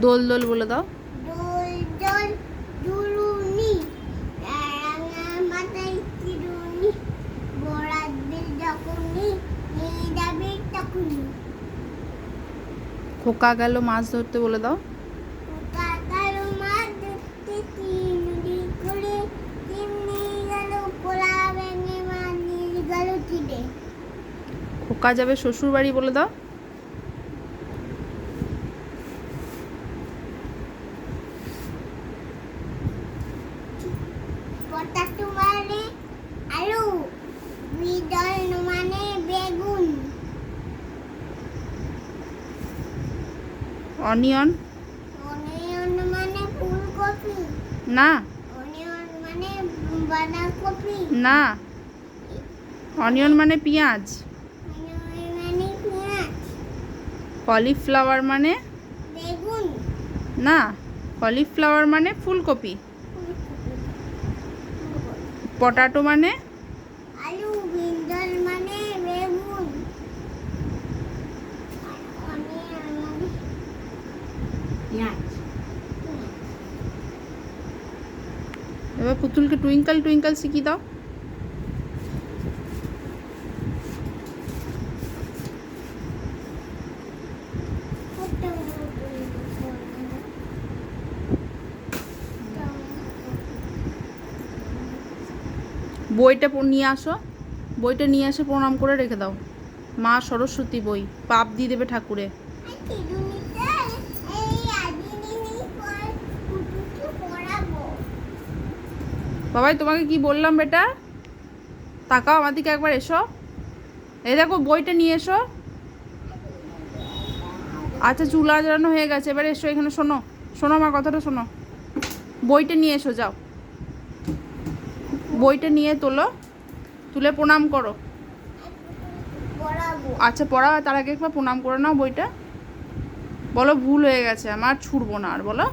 দোল দোল বলে দাও। দোল দোল দুলুনি রাঙা মাথায় চিরুনি বরাত বিল যখনই নিয়ে যাবে তখনই। খোকা গেল মাছ ধরতে বলে দাও। কাকার মাছ ধরতে চিংড়ি করে চিমনি গেল পোলা ভেঙে মাছ নিয়ে গেল চিড়ে। খোকা যাবে শ্বশুর বাড়ি বলে দাও। পটাটো মানে আলু, বিদল মানে বেগুন, অনিয়ন অনিয়ন মানে ফুলকপি, না অনিয়ন মানে বাঁধাকপি, না, অনিয়ন মানে পেঁয়াজ। অনিয়ন মানে পেঁয়াজ, কলিফ্লাওয়ার মানে বেগুন, না, কলিফ্লাওয়ার মানে ফুলকপি। পটাটো মানে আলু, বিদল মানে বেগুন, অনিয়ন মানে পেঁয়াজ। এবার পুতুলকে টুইঙ্কল টুইঙ্কল শিখিয়ে দাও। বইটা নিয়ে আসো, বইটা নিয়ে এসে প্রণাম করে রেখে দাও। মা সরস্বতী বই, পাপ দিয়ে দেবে ঠাকুরে। বাবাই তোমাকে কি বললাম বেটা? তাকাও আমার দিকে একবার, এসো। এই দেখো বইটা নিয়ে এসো। আচ্ছা চুল আজরানো হয়ে গেছে, এবার এসো এখানে, শোনো শোনো আমার কথাটা শোনো। বইটা নিয়ে এসো, যাও বইটা নিয়ে তোলো, তুলে প্রণাম করো। আচ্ছা পড়া, তার আগে একবার প্রণাম করে নাও বইটা। বলো ভুল হয়ে গেছে আমার, ছুড়বো না আর, বলো।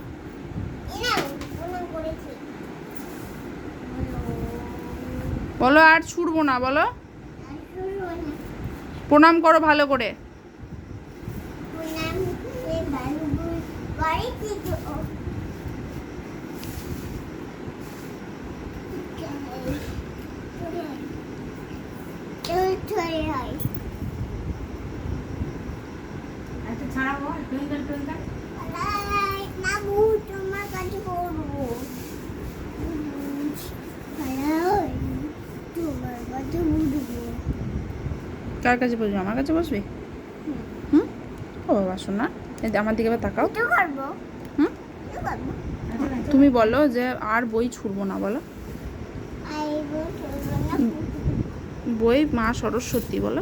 বলো আর ছুড়বো না, বলো। প্রণাম করো ভালো করে। কার কাছে বসবি? আমার কাছে বসবি? হুম, ও বাবা শোনা, আমার দিকে এবার তাকাও। হুম, তুমি বলো যে আর বই ছুড়বো না, বলো। বই মা সরস্বতী, বলো।